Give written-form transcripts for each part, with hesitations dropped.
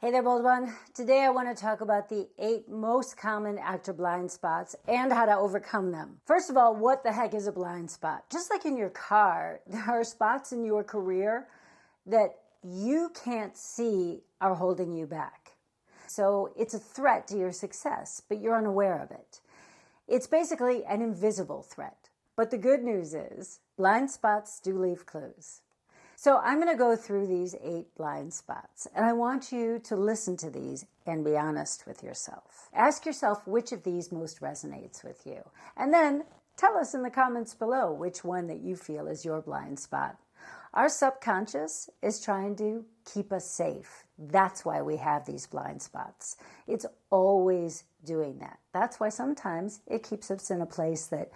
Hey there, bold one. Today I want to talk about the 8 most common actor blind spots and how to overcome them. First of all, what the heck is a blind spot? Just like in your car, there are spots in your career that you can't see are holding you back. So it's a threat to your success, but you're unaware of it. It's basically an invisible threat. But the good news is blind spots do leave clues. So I'm going to go through these 8 blind spots, and I want you to listen to these and be honest with yourself. Ask yourself which of these most resonates with you, and then tell us in the comments below which one that you feel is your blind spot. Our subconscious is trying to keep us safe. That's why we have these blind spots. It's always doing that. That's why sometimes it keeps us in a place that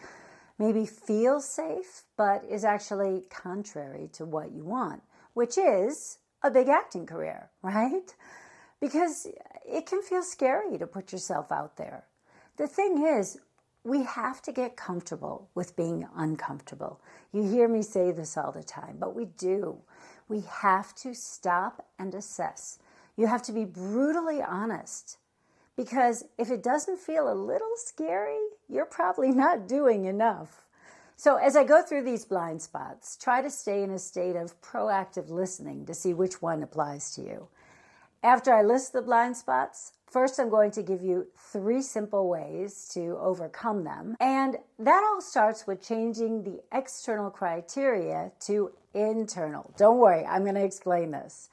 maybe feels safe, but is actually contrary to what you want, which is a big acting career, right? Because it can feel scary to put yourself out there. The thing is, we have to get comfortable with being uncomfortable. You hear me say this all the time, but we do. We have to stop and assess. You have to be brutally honest. Because if it doesn't feel a little scary, you're probably not doing enough. So as I go through these blind spots, try to stay in a state of proactive listening to see which one applies to you. After I list the blind spots, first I'm going to give you 3 simple ways to overcome them. And that all starts with changing the external criteria to internal. Don't worry, I'm going to explain this.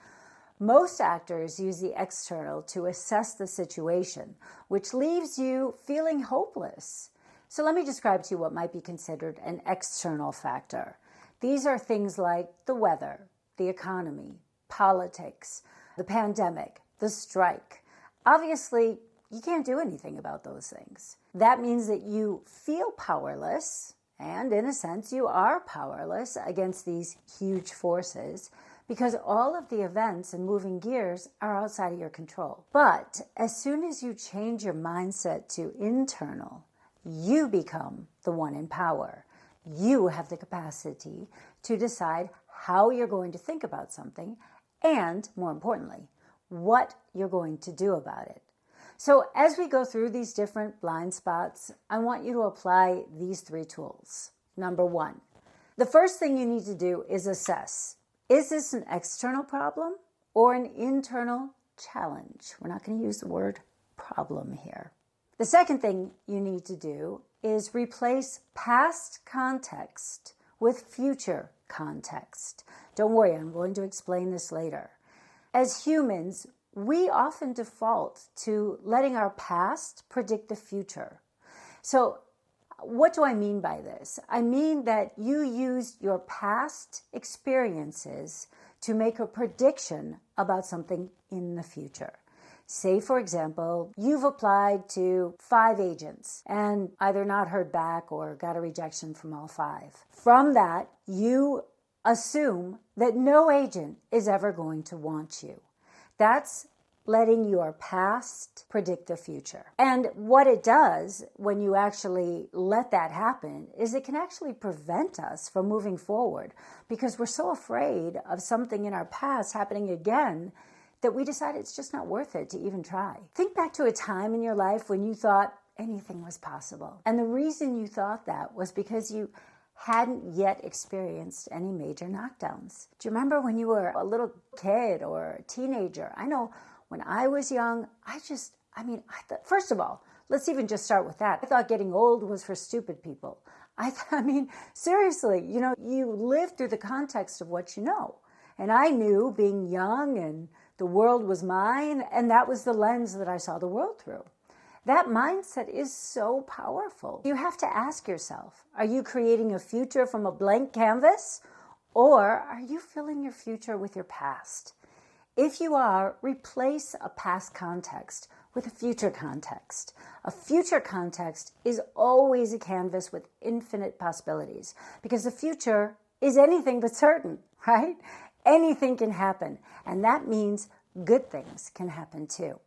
Most actors use the external to assess the situation, which leaves you feeling hopeless. So let me describe to you what might be considered an external factor. These are things like the weather, the economy, politics, the pandemic, the strike. Obviously, you can't do anything about those things. That means that you feel powerless, and in a sense, you are powerless against these huge forces, because all of the events and moving gears are outside of your control. But as soon as you change your mindset to internal, you become the one in power. You have the capacity to decide how you're going to think about something and, more importantly, what you're going to do about it. So as we go through these different blind spots, I want you to apply these 3 tools. Number 1, the first thing you need to do is assess. Is this an external problem or an internal challenge? We're not going to use the word problem here. The second thing you need to do is replace past context with future context. Don't worry, I'm going to explain this later. As humans, we often default to letting our past predict the future. So what do I mean by this? I mean that you use your past experiences to make a prediction about something in the future. Say, for example, you've applied to 5 agents and either not heard back or got a rejection from all 5. From that, you assume that no agent is ever going to want you. That's letting your past predict the future. And what it does when you actually let that happen is it can actually prevent us from moving forward because we're so afraid of something in our past happening again that we decide it's just not worth it to even try. Think back to a time in your life when you thought anything was possible. And the reason you thought that was because you hadn't yet experienced any major knockdowns. Do you remember when you were a little kid or a teenager? I know when I was young, I thought, first of all, let's even just start with that. I thought getting old was for stupid people. Seriously, you live through the context of what you know. And I knew being young and the world was mine, and that was the lens that I saw the world through. That mindset is so powerful. You have to ask yourself, are you creating a future from a blank canvas, or are you filling your future with your past? If you are, replace a past context with a future context. A future context is always a canvas with infinite possibilities because the future is anything but certain, right? Anything can happen, and that means good things can happen too.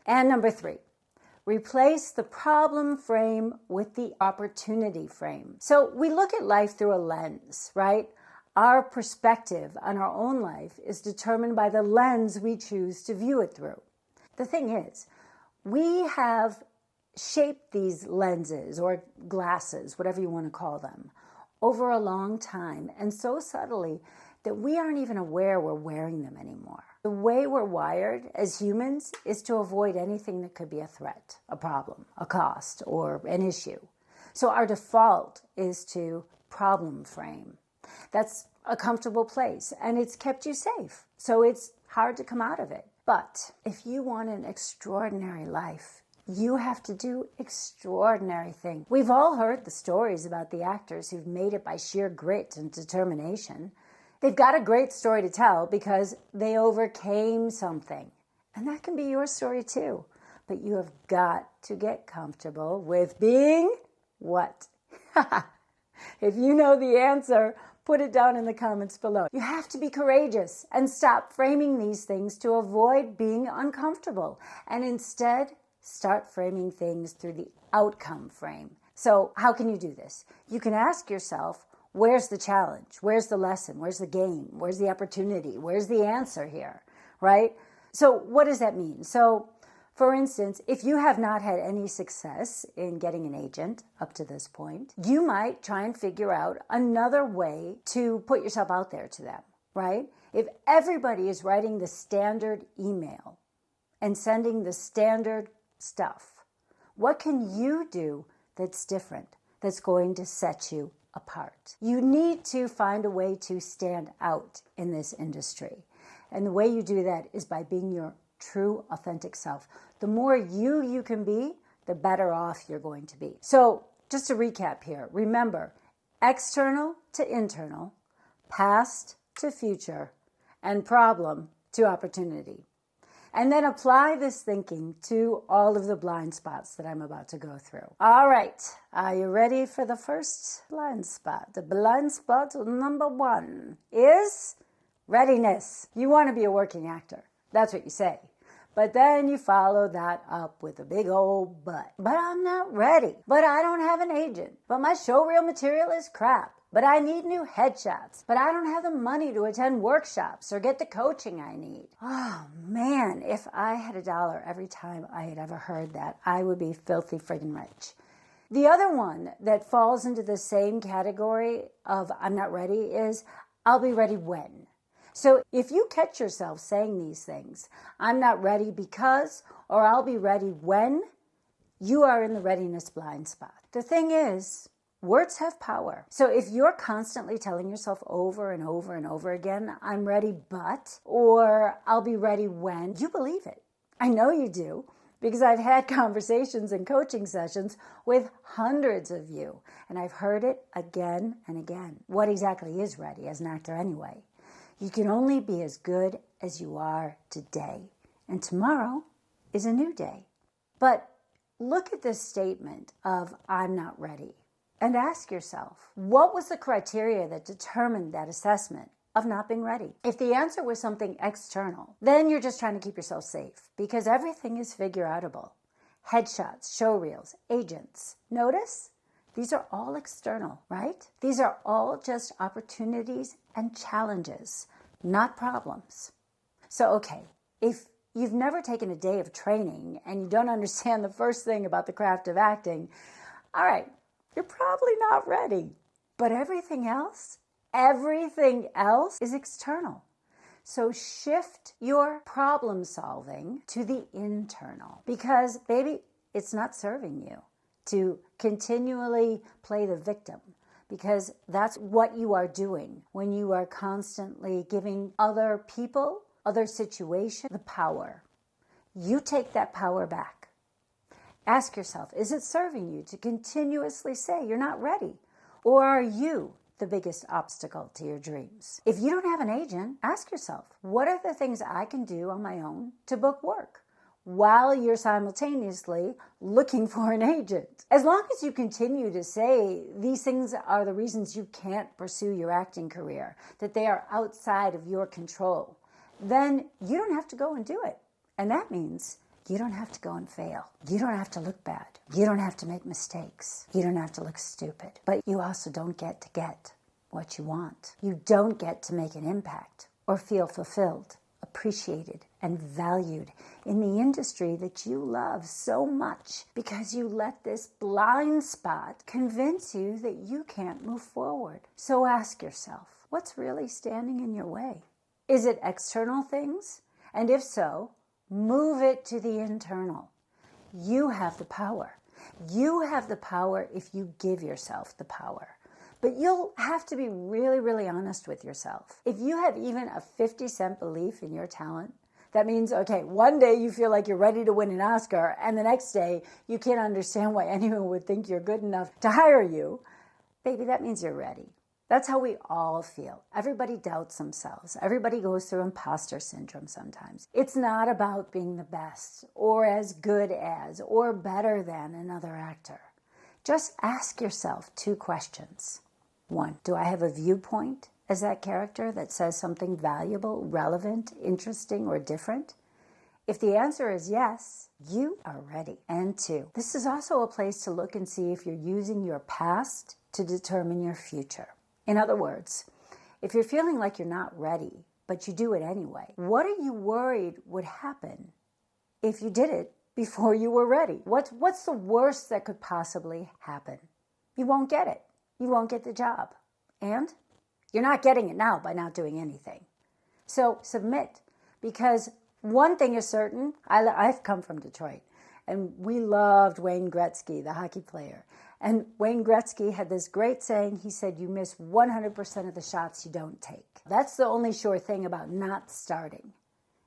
And number 3, replace the problem frame with the opportunity frame. So we look at life through a lens, right? Our perspective on our own life is determined by the lens we choose to view it through. the thing is, we have shaped these lenses or glasses, whatever you want to call them, over a long time and so subtly that we aren't even aware we're wearing them anymore. The way we're wired as humans is to avoid anything that could be a threat, a problem, a cost, or an issue. So our default is to problem frame. That's a comfortable place and it's kept you safe. So it's hard to come out of it. But if you want an extraordinary life, you have to do extraordinary things. We've all heard the stories about the actors who've made it by sheer grit and determination. They've got a great story to tell because they overcame something. And that can be your story too. But you have got to get comfortable with being what? If you know the answer, put it down in the comments below. You have to be courageous and stop framing these things to avoid being uncomfortable. And instead, start framing things through the outcome frame. So how can you do this? You can ask yourself, where's the challenge? Where's the lesson? Where's the game? Where's the opportunity? Where's the answer here, right? So what does that mean? So for instance, if you have not had any success in getting an agent up to this point, you might try and figure out another way to put yourself out there to them, right? If everybody is writing the standard email and sending the standard stuff, what can you do that's different, that's going to set you apart? You need to find a way to stand out in this industry. And the way you do that is by being your true, authentic self. The more you can be, the better off you're going to be. So just to recap here, remember, external to internal, past to future, and problem to opportunity. And then apply this thinking to all of the blind spots that I'm about to go through. All right, are you ready for the first blind spot? The blind spot number 1 is readiness. You want to be a working actor. That's what you say. But then you follow that up with a big old but. But I'm not ready. But I don't have an agent. But my showreel material is crap. But I need new headshots. But I don't have the money to attend workshops or get the coaching I need. Oh man, if I had $1 every time I had ever heard that, I would be filthy friggin' rich. The other one that falls into the same category of I'm not ready is I'll be ready when. So if you catch yourself saying these things, I'm not ready because, or I'll be ready when, you are in the readiness blind spot. The thing is, words have power. So if you're constantly telling yourself over and over and over again, I'm ready but, or I'll be ready when, you believe it. I know you do, because I've had conversations and coaching sessions with hundreds of you, and I've heard it again and again. What exactly is ready as an actor anyway? You can only be as good as you are today, and tomorrow is a new day. But look at this statement of I'm not ready and ask yourself, what was the criteria that determined that assessment of not being ready? If the answer was something external, then you're just trying to keep yourself safe because everything is figure-outable. Headshots, showreels, agents. Notice? These are all external, right? These are all just opportunities and challenges, not problems. So, okay, if you've never taken a day of training and you don't understand the first thing about the craft of acting, all right, you're probably not ready. But everything else is external. So shift your problem solving to the internal because, baby, it's not serving you to continually play the victim, because that's what you are doing when you are constantly giving other people, other situations, the power. You take that power back. Ask yourself, is it serving you to continuously say you're not ready? Or are you the biggest obstacle to your dreams? If you don't have an agent, ask yourself, what are the things I can do on my own to book work while you're simultaneously looking for an agent? As long as you continue to say these things are the reasons you can't pursue your acting career, that they are outside of your control, then you don't have to go and do it. And that means you don't have to go and fail. You don't have to look bad. You don't have to make mistakes. You don't have to look stupid. But you also don't get what you want. You don't get to make an impact or feel fulfilled, appreciated, and valued in the industry that you love so much because you let this blind spot convince you that you can't move forward. So ask yourself, what's really standing in your way? Is it external things? And if so, move it to the internal. You have the power. You have the power if you give yourself the power. But you'll have to be really, really honest with yourself. If you have even a 50-cent belief in your talent, that means, okay, one day you feel like you're ready to win an Oscar, and the next day you can't understand why anyone would think you're good enough to hire you. Baby, that means you're ready. That's how we all feel. Everybody doubts themselves. Everybody goes through imposter syndrome sometimes. It's not about being the best or as good as or better than another actor. Just ask yourself 2 questions. 1, do I have a viewpoint as that character that says something valuable, relevant, interesting, or different? If the answer is yes, you are ready. And 2, this is also a place to look and see if you're using your past to determine your future. In other words, if you're feeling like you're not ready, but you do it anyway, what are you worried would happen if you did it before you were ready? What's the worst that could possibly happen? You won't get it. You won't get the job. And you're not getting it now by not doing anything. So submit, because one thing is certain. I've come from Detroit, and we loved Wayne Gretzky, the hockey player. And Wayne Gretzky had this great saying. He said, you miss 100% of the shots you don't take. That's the only sure thing about not starting,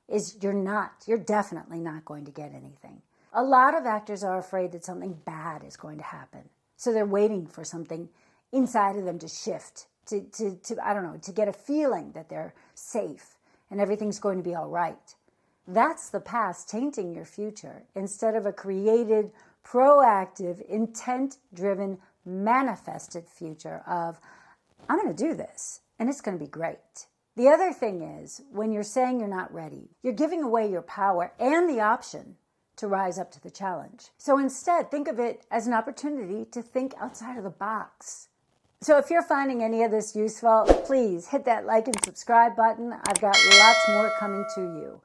is you're definitely not going to get anything. A lot of actors are afraid that something bad is going to happen. So they're waiting for something inside of them to shift, to get a feeling that they're safe and everything's going to be all right. That's the past tainting your future instead of a created, proactive, intent-driven, manifested future of, I'm going to do this, and it's going to be great. The other thing is, when you're saying you're not ready, you're giving away your power and the option to rise up to the challenge. So instead, think of it as an opportunity to think outside of the box. So if you're finding any of this useful, please hit that like and subscribe button. I've got lots more coming to you.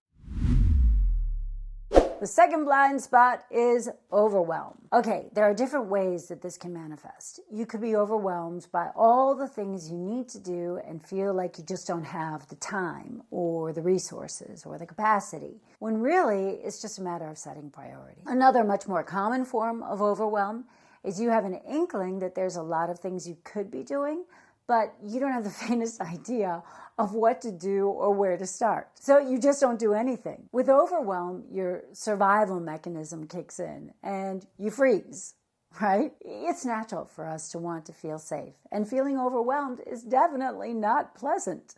The second blind spot is overwhelm. Okay, there are different ways that this can manifest. You could be overwhelmed by all the things you need to do and feel like you just don't have the time or the resources or the capacity, when really it's just a matter of setting priority. Another much more common form of overwhelm is you have an inkling that there's a lot of things you could be doing, but you don't have the faintest idea of what to do or where to start. So you just don't do anything. With overwhelm, your survival mechanism kicks in and you freeze, right? It's natural for us to want to feel safe, and feeling overwhelmed is definitely not pleasant.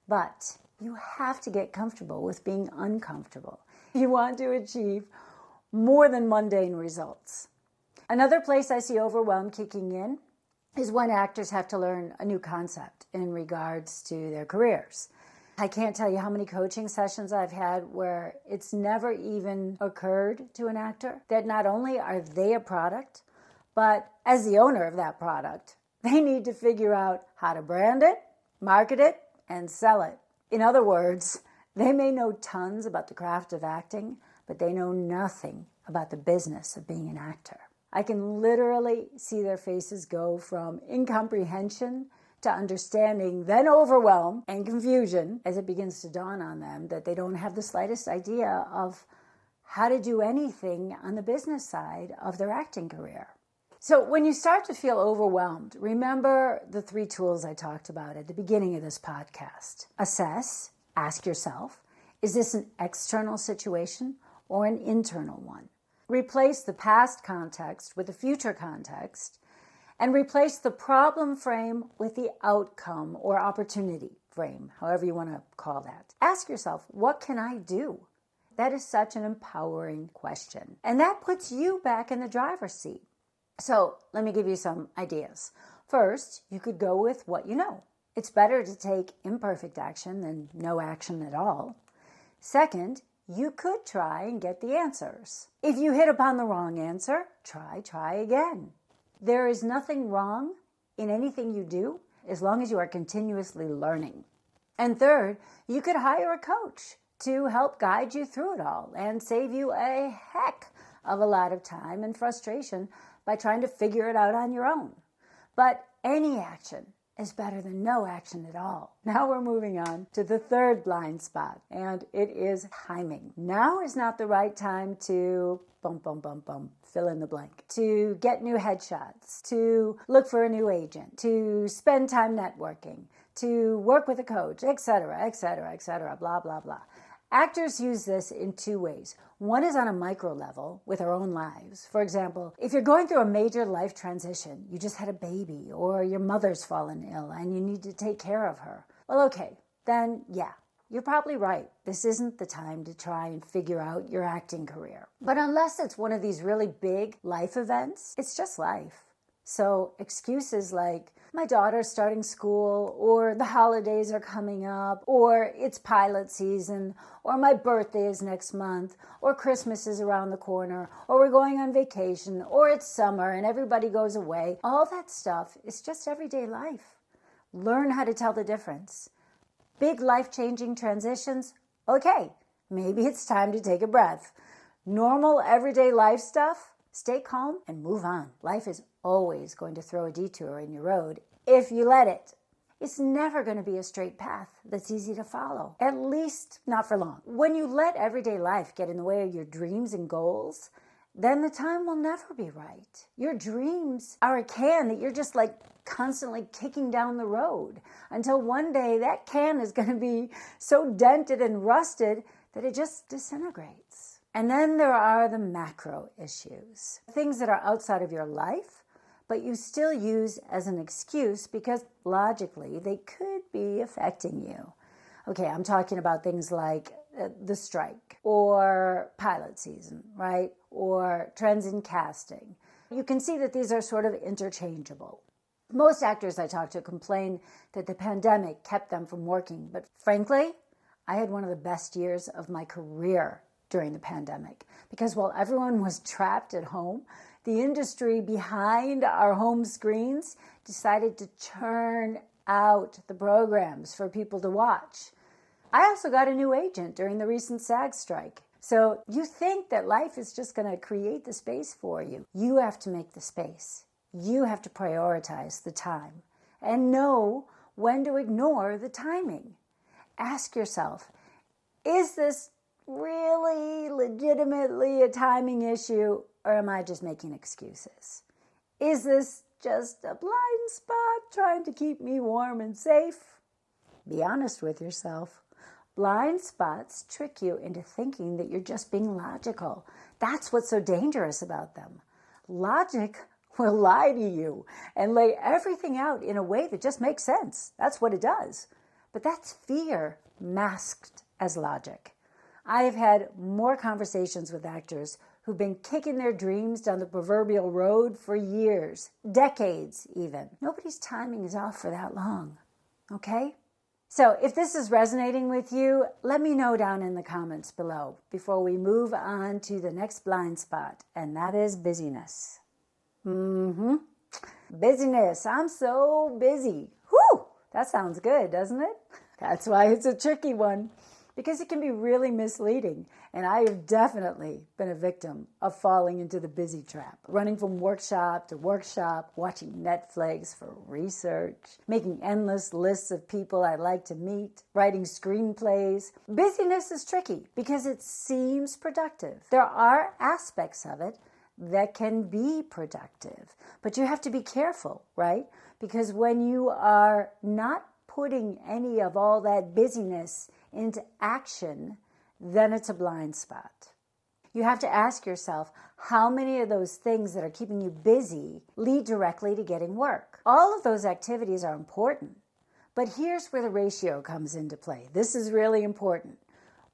But you have to get comfortable with being uncomfortable. You want to achieve more than mundane results. Another place I see overwhelm kicking in is when actors have to learn a new concept in regards to their careers. I can't tell you how many coaching sessions I've had where it's never even occurred to an actor that not only are they a product, but as the owner of that product, they need to figure out how to brand it, market it, and sell it. In other words, they may know tons about the craft of acting, but they know nothing about the business of being an actor. I can literally see their faces go from incomprehension to understanding, then overwhelm and confusion as it begins to dawn on them that they don't have the slightest idea of how to do anything on the business side of their acting career. So when you start to feel overwhelmed, remember the 3 tools I talked about at the beginning of this podcast. Assess, ask yourself, is this an external situation or an internal one? Replace the past context with the future context, and replace the problem frame with the outcome or opportunity frame, however you want to call that. Ask yourself, what can I do? That is such an empowering question. And that puts you back in the driver's seat. So let me give you some ideas. First, you could go with what you know. It's better to take imperfect action than no action at all. Second, you could try and get the answers. If you hit upon the wrong answer, try again. There is nothing wrong in anything you do as long as you are continuously learning. And third, you could hire a coach to help guide you through it all and save you a heck of a lot of time and frustration by trying to figure it out on your own. But any action is better than no action at all. Now we're moving on to the third blind spot, and it is timing. Now is not the right time to fill in the blank, to get new headshots, to look for a new agent, to spend time networking, to work with a coach, etc., etc., etc., blah, blah, blah. Actors use this in two ways. One is on a micro level with our own lives. For example, if you're going through a major life transition, you just had a baby or your mother's fallen ill and you need to take care of her. Well, okay, then yeah, you're probably right. This isn't the time to try and figure out your acting career. But unless it's one of these really big life events, it's just life. So excuses like, my daughter's starting school, or the holidays are coming up, or it's pilot season, or my birthday is next month, or Christmas is around the corner, or we're going on vacation, or it's summer and everybody goes away. All that stuff is just everyday life. Learn how to tell the difference. Big life-changing transitions, okay, maybe it's time to take a breath. Normal everyday life stuff, stay calm and move on. Life is always going to throw a detour in your road if you let it. It's never going to be a straight path that's easy to follow, at least not for long. When you let everyday life get in the way of your dreams and goals, then the time will never be right. Your dreams are a can that you're just constantly kicking down the road until one day that can is going to be so dented and rusted that it just disintegrates. And then there are the macro issues, things that are outside of your life, but you still use as an excuse because logically they could be affecting you. Okay, I'm talking about things like the strike or pilot season, right? Or trends in casting. You can see that these are sort of interchangeable. Most actors I talk to complain that the pandemic kept them from working, but frankly, I had one of the best years of my career during the pandemic because while everyone was trapped at home, the industry behind our home screens decided to churn out the programs for people to watch. I also got a new agent during the recent SAG strike. So you think that life is just going to create the space for you. You have to make the space. You have to prioritize the time and know when to ignore the timing. Ask yourself, is this really legitimately a timing issue, or am I just making excuses? Is this just a blind spot trying to keep me warm and safe? Be honest with yourself. Blind spots trick you into thinking that you're just being logical. That's what's so dangerous about them. Logic will lie to you and lay everything out in a way that just makes sense. That's what it does. But that's fear masked as logic. I've had more conversations with actors who've been kicking their dreams down the proverbial road for years, decades even. Nobody's timing is off for that long, okay? So if this is resonating with you, let me know down in the comments below before we move on to the next blind spot, and that is busyness. Busyness. I'm so busy. Whew! That sounds good, doesn't it? That's why it's a tricky one, because it can be really misleading. And I have definitely been a victim of falling into the busy trap, running from workshop to workshop, watching Netflix for research, making endless lists of people I'd like to meet, writing screenplays. Busyness is tricky because it seems productive. There are aspects of it that can be productive, but you have to be careful, right? Because when you are not putting any of all that busyness into action, then it's a blind spot. You have to ask yourself how many of those things that are keeping you busy lead directly to getting work. All of those activities are important, but here's where the ratio comes into play. This is really important.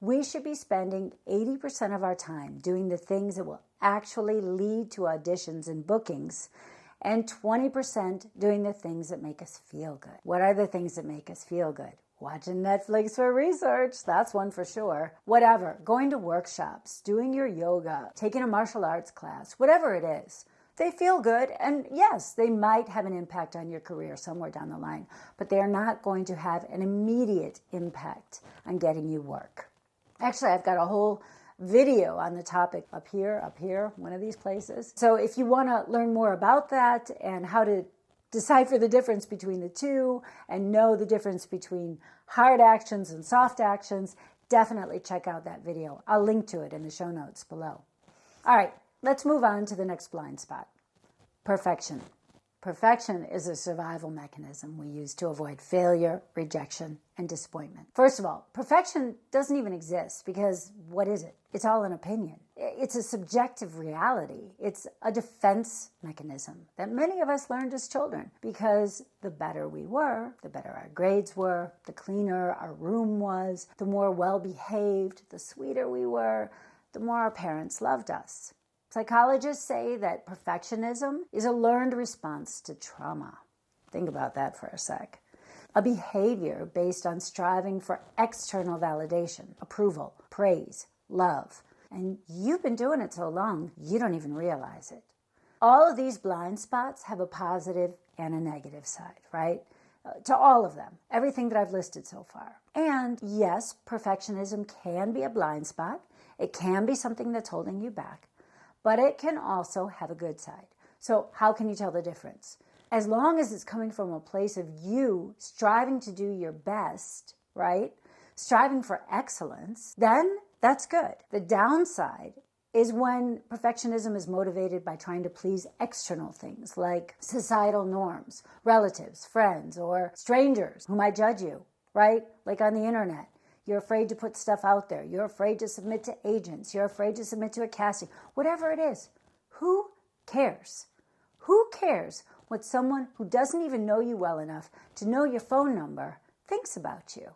We should be spending 80% of our time doing the things that will actually lead to auditions and bookings, and 20% doing the things that make us feel good. What are the things that make us feel good? Watching Netflix for research, that's one for sure. Whatever, going to workshops, doing your yoga, taking a martial arts class, whatever it is. They feel good, and yes, they might have an impact on your career somewhere down the line, but they are not going to have an immediate impact on getting you work. Actually, I've got a whole video on the topic up here, one of these places. So if you want to learn more about that and how to decipher the difference between the two and know the difference between hard actions and soft actions, definitely check out that video. I'll link to it in the show notes below. All right, let's move on to the next blind spot. Perfection. Perfection is a survival mechanism we use to avoid failure, rejection, and disappointment. First of all, perfection doesn't even exist because what is it? It's all an opinion. It's a subjective reality. It's a defense mechanism that many of us learned as children because the better we were, the better our grades were, the cleaner our room was, the more well-behaved, the sweeter we were, the more our parents loved us. Psychologists say that perfectionism is a learned response to trauma. Think about that for a sec. A behavior based on striving for external validation, approval, praise, love. And you've been doing it so long, you don't even realize it. All of these blind spots have a positive and a negative side, right? To all of them, everything that I've listed so far. And yes, perfectionism can be a blind spot. It can be something that's holding you back. But it can also have a good side. So how can you tell the difference? As long as it's coming from a place of you striving to do your best, right? Striving for excellence, then that's good. The downside is when perfectionism is motivated by trying to please external things like societal norms, relatives, friends, or strangers who might judge you, right? Like on the internet. You're afraid to put stuff out there. You're afraid to submit to agents. You're afraid to submit to a casting. Whatever it is, who cares? Who cares what someone who doesn't even know you well enough to know your phone number thinks about you?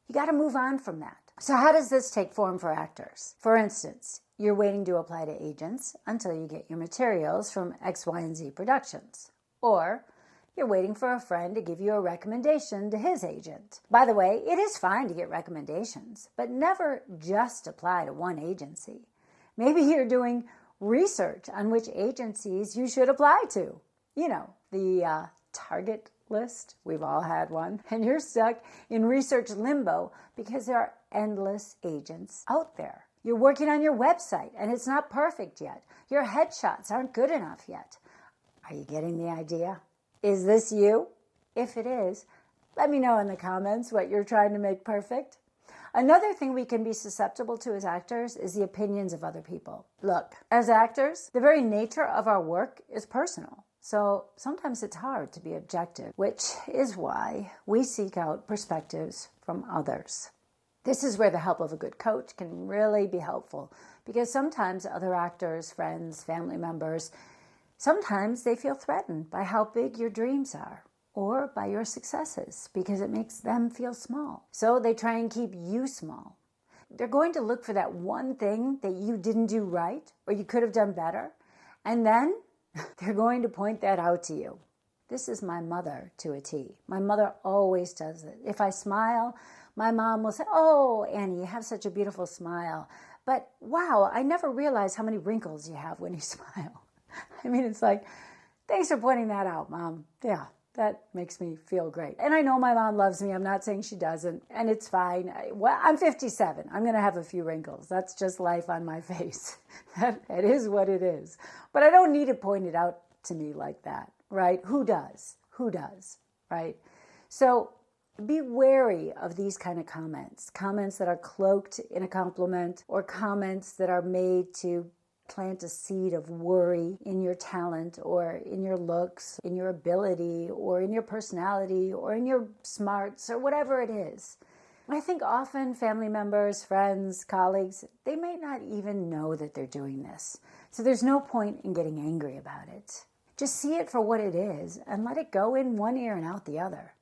You got to move on from that. So how does this take form for actors? For instance, you're waiting to apply to agents until you get your materials from X, Y, and Z Productions. Or you're waiting for a friend to give you a recommendation to his agent. By the way, it is fine to get recommendations, but never just apply to one agency. Maybe you're doing research on which agencies you should apply to. You know, the target list. We've all had one. And you're stuck in research limbo because there are endless agents out there. You're working on your website and it's not perfect yet. Your headshots aren't good enough yet. Are you getting the idea? Is this you? If it is, let me know in the comments what you're trying to make perfect. Another thing we can be susceptible to as actors is the opinions of other people. Look, as actors, the very nature of our work is personal. So sometimes it's hard to be objective, which is why we seek out perspectives from others. This is where the help of a good coach can really be helpful because sometimes other actors, friends, family members, sometimes they feel threatened by how big your dreams are or by your successes because it makes them feel small. So they try and keep you small. They're going to look for that one thing that you didn't do right or you could have done better. And then they're going to point that out to you. This is my mother to a T. My mother always does it. If I smile, my mom will say, "Oh, Annie, you have such a beautiful smile. But wow, I never realized how many wrinkles you have when you smile." I mean, it's like, thanks for pointing that out, Mom. Yeah, that makes me feel great. And I know my mom loves me. I'm not saying she doesn't, and it's fine. I'm 57. I'm going to have a few wrinkles. That's just life on my face. It is what it is. But I don't need it pointed out to me like that, right? Who does? Who does, right? So be wary of these kind of comments that are cloaked in a compliment or comments that are made to plant a seed of worry in your talent or in your looks, in your ability or in your personality or in your smarts or whatever it is. I think often family members, friends, colleagues, they may not even know that they're doing this. So there's no point in getting angry about it. Just see it for what it is and let it go in one ear and out the other.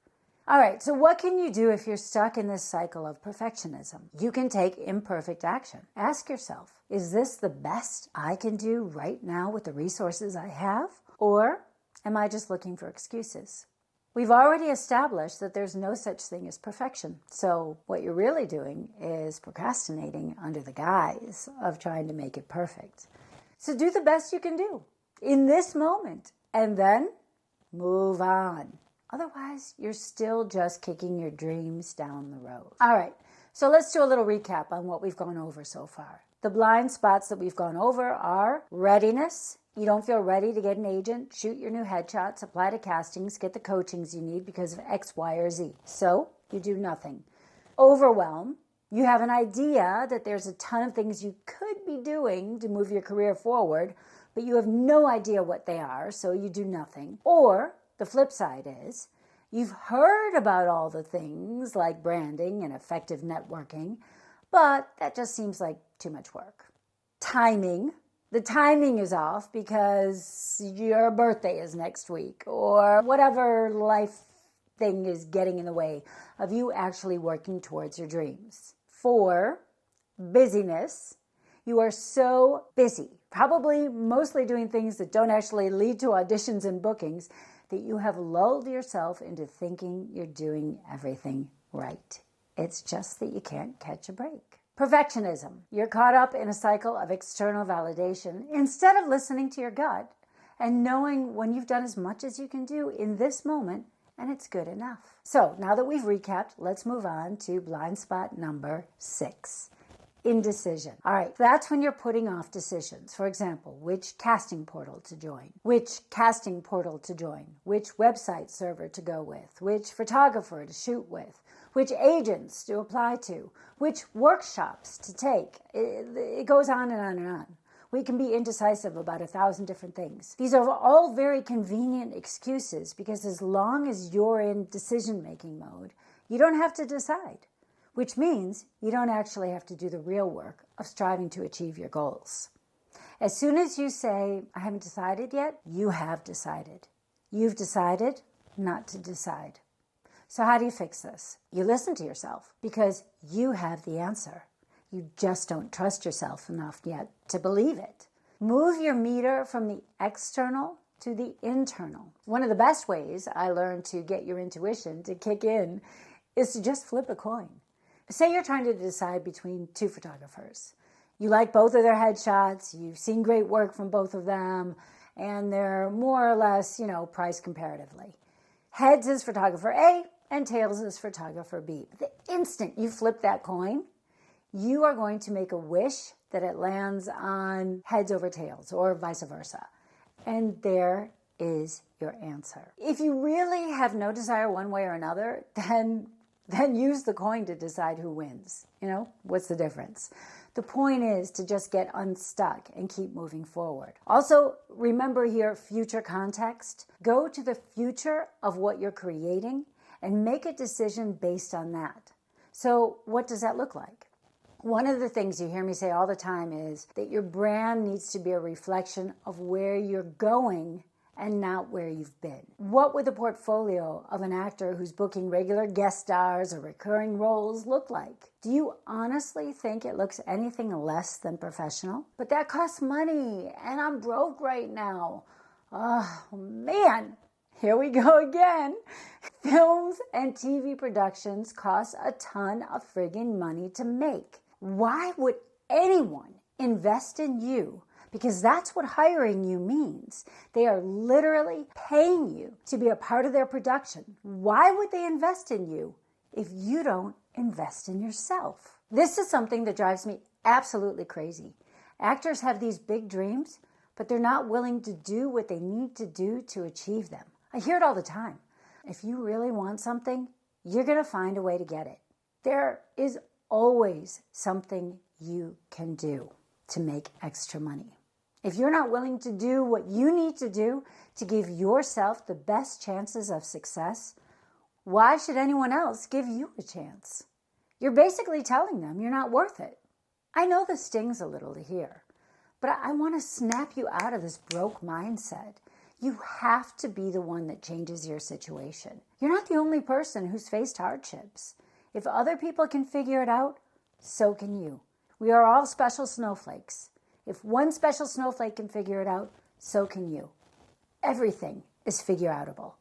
All right, so what can you do if you're stuck in this cycle of perfectionism? You can take imperfect action. Ask yourself, is this the best I can do right now with the resources I have? Or am I just looking for excuses? We've already established that there's no such thing as perfection. So what you're really doing is procrastinating under the guise of trying to make it perfect. So do the best you can do in this moment and then move on. Otherwise, you're still just kicking your dreams down the road. All right, So let's do a little recap on what we've gone over so far. The blind spots that we've gone over are readiness. You don't feel ready to get an agent, shoot your new headshots, apply to castings, get the coachings you need because of X, Y, or Z. So you do nothing. Overwhelm. You have an idea that there's a ton of things you could be doing to move your career forward, but you have no idea what they are, so you do nothing. Or the flip side is, you've heard about all the things like branding and effective networking, but that just seems like too much work. Timing. The timing is off because your birthday is next week or whatever life thing is getting in the way of you actually working towards your dreams. 4, busyness. You are so busy, probably mostly doing things that don't actually lead to auditions and bookings, that you have lulled yourself into thinking you're doing everything right. It's just that you can't catch a break. Perfectionism. You're caught up in a cycle of external validation instead of listening to your gut and knowing when you've done as much as you can do in this moment and it's good enough. So now that we've recapped, let's move on to blind spot number 6. Indecision. All right, that's when you're putting off decisions. For example, which casting portal to join, which website server to go with, which photographer to shoot with, which agents to apply to, which workshops to take. It goes on and on and on. We can be indecisive about 1,000 different things. These are all very convenient excuses because as long as you're in decision-making mode, you don't have to decide, which means you don't actually have to do the real work of striving to achieve your goals. As soon as you say, I haven't decided yet, you have decided. You've decided not to decide. So how do you fix this? You listen to yourself because you have the answer. You just don't trust yourself enough yet to believe it. Move your meter from the external to the internal. One of the best ways I learned to get your intuition to kick in is to just flip a coin. Say you're trying to decide between 2 photographers. You like both of their headshots, you've seen great work from both of them, and they're more or less, priced comparatively. Heads is photographer A and tails is photographer B. The instant you flip that coin, you are going to make a wish that it lands on heads over tails or vice versa. And there is your answer. If you really have no desire one way or another, then use the coin to decide who wins. What's the difference? The point is to just get unstuck and keep moving forward. Also, remember here, future context. Go to the future of what you're creating and make a decision based on that. So what does that look like? One of the things you hear me say all the time is that your brand needs to be a reflection of where you're going and not where you've been. What would the portfolio of an actor who's booking regular guest stars or recurring roles look like? Do you honestly think it looks anything less than professional? But that costs money, and I'm broke right now. Oh, man. Here we go again. Films and TV productions cost a ton of friggin' money to make. Why would anyone invest in you? Because that's what hiring you means. They are literally paying you to be a part of their production. Why would they invest in you if you don't invest in yourself? This is something that drives me absolutely crazy. Actors have these big dreams, but they're not willing to do what they need to do to achieve them. I hear it all the time. If you really want something, you're going to find a way to get it. There is always something you can do to make extra money. If you're not willing to do what you need to do to give yourself the best chances of success, why should anyone else give you a chance? You're basically telling them you're not worth it. I know this stings a little to hear, but I want to snap you out of this broke mindset. You have to be the one that changes your situation. You're not the only person who's faced hardships. If other people can figure it out, so can you. We are all special snowflakes. If one special snowflake can figure it out, so can you. Everything is figure-outable.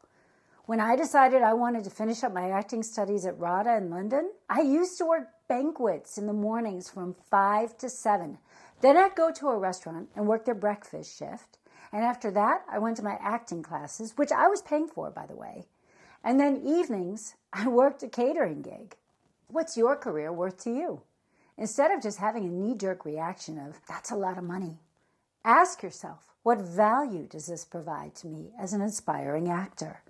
When I decided I wanted to finish up my acting studies at RADA in London, I used to work banquets in the mornings from 5 to 7. Then I'd go to a restaurant and work their breakfast shift. And after that, I went to my acting classes, which I was paying for, by the way. And then evenings, I worked a catering gig. What's your career worth to you? Instead of just having a knee-jerk reaction of, that's a lot of money, ask yourself, what value does this provide to me as an aspiring actor?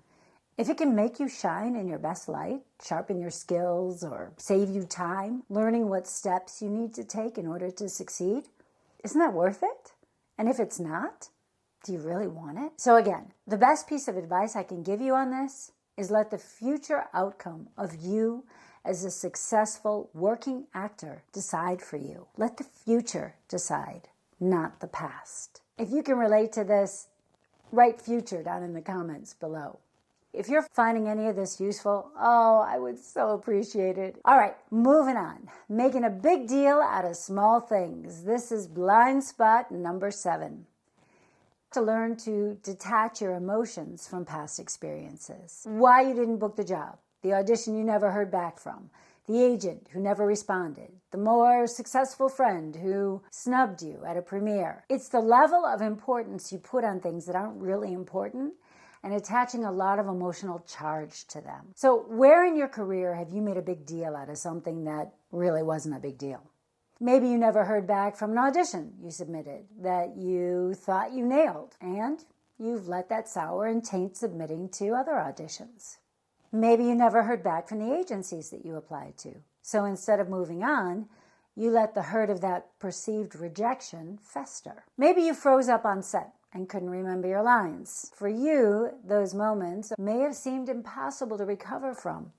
If it can make you shine in your best light, sharpen your skills, or save you time, learning what steps you need to take in order to succeed, isn't that worth it? And if it's not, do you really want it? So again, the best piece of advice I can give you on this is let the future outcome of you as a successful working actor decide for you. Let the future decide, not the past. If you can relate to this, write future down in the comments below. If you're finding any of this useful, I would so appreciate it. All right, moving on. Making a big deal out of small things. This is blind spot number 7. To learn to detach your emotions from past experiences. Why you didn't book the job, the audition you never heard back from, the agent who never responded, the more successful friend who snubbed you at a premiere. It's the level of importance you put on things that aren't really important and attaching a lot of emotional charge to them. So where in your career have you made a big deal out of something that really wasn't a big deal? Maybe you never heard back from an audition you submitted that you thought you nailed, and you've let that sour and taint submitting to other auditions. Maybe you never heard back from the agencies that you applied to. So instead of moving on, you let the hurt of that perceived rejection fester. Maybe you froze up on set and couldn't remember your lines. For you, those moments may have seemed impossible to recover from.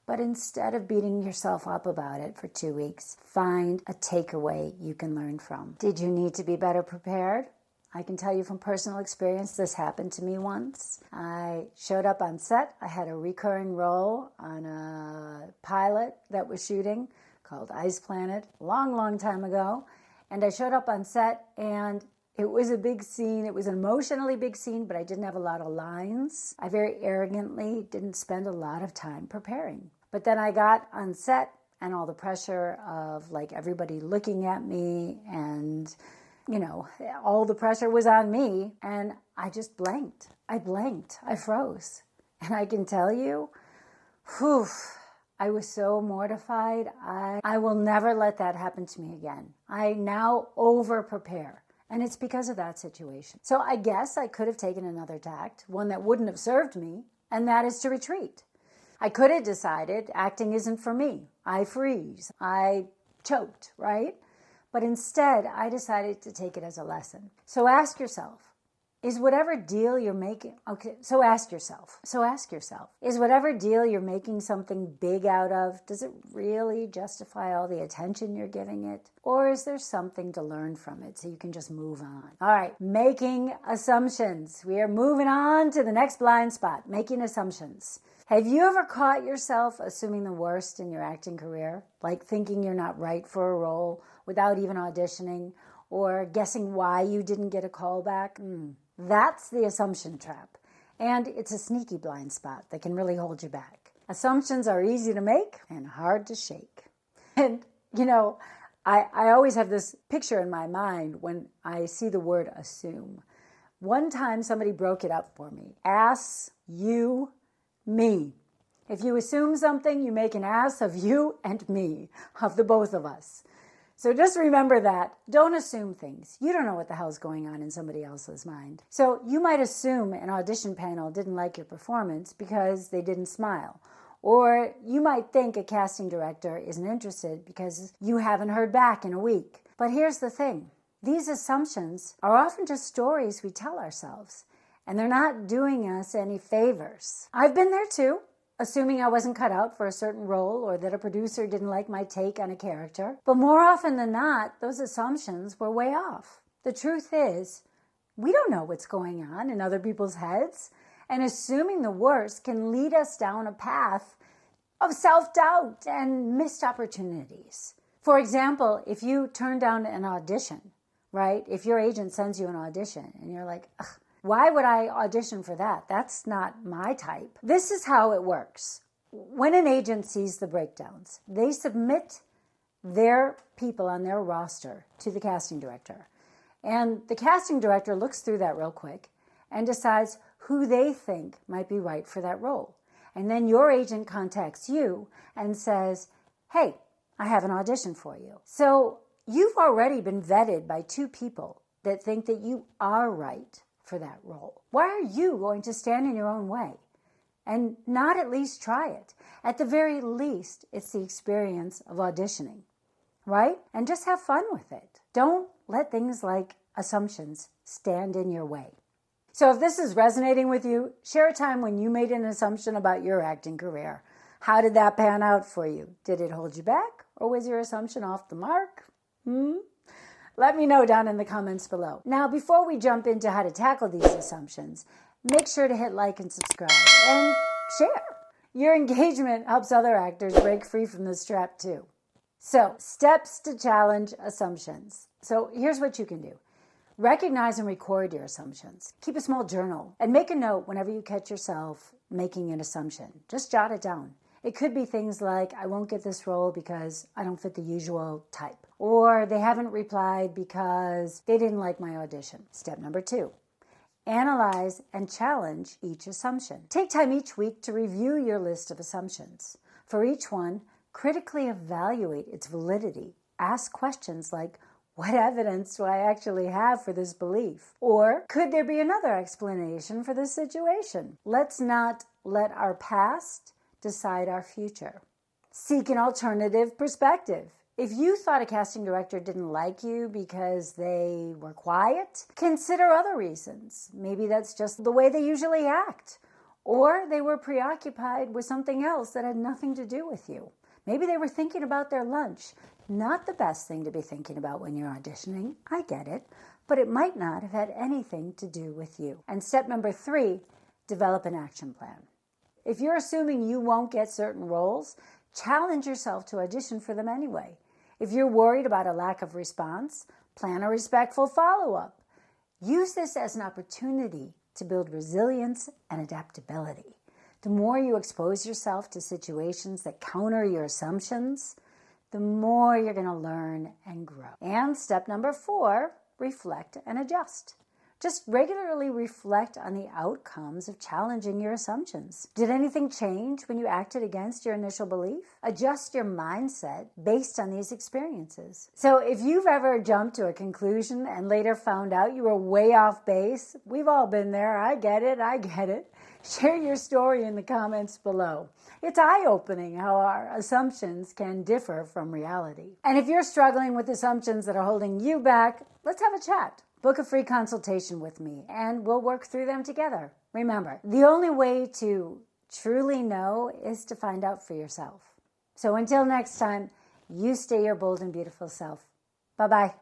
But instead of beating yourself up about it for 2 weeks, find a takeaway you can learn from. Did you need to be better prepared? I can tell you from personal experience, this happened to me once. I showed up on set. I had a recurring role on a pilot that was shooting called Ice Planet a long, long time ago. And I showed up on set, and it was a big scene. It was an emotionally big scene, but I didn't have a lot of lines. I very arrogantly didn't spend a lot of time preparing. But then I got on set, and all the pressure of like everybody looking at me, and all the pressure was on me, and I just blanked. I froze. And I can tell you, I was so mortified. I will never let that happen to me again. I now over-prepare. And it's because of that situation. So I guess I could have taken another tact, one that wouldn't have served me, and that is to retreat. I could have decided acting isn't for me. I freeze. I choked, right? But instead, I decided to take it as a lesson. So ask yourself, is whatever deal you're making, is whatever deal you're making something big out of, does it really justify all the attention you're giving it? Or is there something to learn from it so you can just move on? All right, making assumptions. We are moving on to the next blind spot, making assumptions. Have you ever caught yourself assuming the worst in your acting career? Like thinking you're not right for a role without even auditioning, or guessing why you didn't get a call back? That's the assumption trap. And it's a sneaky blind spot that can really hold you back. Assumptions are easy to make and hard to shake. And, I always have this picture in my mind when I see the word assume. One time somebody broke it up for me. Ass, you, me. If you assume something, you make an ass of you and me, of the both of us. So just remember that. Don't assume things. You don't know what the hell's going on in somebody else's mind. So you might assume an audition panel didn't like your performance because they didn't smile. Or you might think a casting director isn't interested because you haven't heard back in a week. But here's the thing. These assumptions are often just stories we tell ourselves, and they're not doing us any favors. I've been there too. Assuming I wasn't cut out for a certain role or that a producer didn't like my take on a character. But more often than not, those assumptions were way off. The truth is, we don't know what's going on in other people's heads, and assuming the worst can lead us down a path of self-doubt and missed opportunities. For example, if you turn down an audition, right? If your agent sends you an audition and you're like, ugh, why would I audition for that? That's not my type. This is how it works. When an agent sees the breakdowns, they submit their people on their roster to the casting director. And the casting director looks through that real quick and decides who they think might be right for that role. And then your agent contacts you and says, hey, I have an audition for you. So you've already been vetted by 2 people that think that you are right for that role. Why are you going to stand in your own way and not at least try it? At the very least, it's the experience of auditioning, right? And just have fun with it. Don't let things like assumptions stand in your way. So if this is resonating with you, share a time when you made an assumption about your acting career. How did that pan out for you? Did it hold you back, or was your assumption off the mark? Let me know down in the comments below. Now, before we jump into how to tackle these assumptions, make sure to hit like and subscribe and share. Your engagement helps other actors break free from this trap too. So, steps to challenge assumptions. So here's what you can do. Recognize and record your assumptions. Keep a small journal and make a note whenever you catch yourself making an assumption. Just jot it down. It could be things like, I won't get this role because I don't fit the usual type. Or they haven't replied because they didn't like my audition. Step number 2, analyze and challenge each assumption. Take time each week to review your list of assumptions. For each one, critically evaluate its validity. Ask questions like, what evidence do I actually have for this belief? Or could there be another explanation for this situation? Let's not let our past decide our future. Seek an alternative perspective. If you thought a casting director didn't like you because they were quiet, consider other reasons. Maybe that's just the way they usually act. Or they were preoccupied with something else that had nothing to do with you. Maybe they were thinking about their lunch. Not the best thing to be thinking about when you're auditioning. I get it. But it might not have had anything to do with you. And step number 3, develop an action plan. If you're assuming you won't get certain roles, challenge yourself to audition for them anyway. If you're worried about a lack of response, plan a respectful follow-up. Use this as an opportunity to build resilience and adaptability. The more you expose yourself to situations that counter your assumptions, the more you're going to learn and grow. And step number 4, reflect and adjust. Just regularly reflect on the outcomes of challenging your assumptions. Did anything change when you acted against your initial belief? Adjust your mindset based on these experiences. So if you've ever jumped to a conclusion and later found out you were way off base, we've all been there. I get it. Share your story in the comments below. It's eye-opening how our assumptions can differ from reality. And if you're struggling with assumptions that are holding you back, let's have a chat. Book a free consultation with me, and we'll work through them together. Remember, the only way to truly know is to find out for yourself. So until next time, you stay your bold and beautiful self. Bye-bye.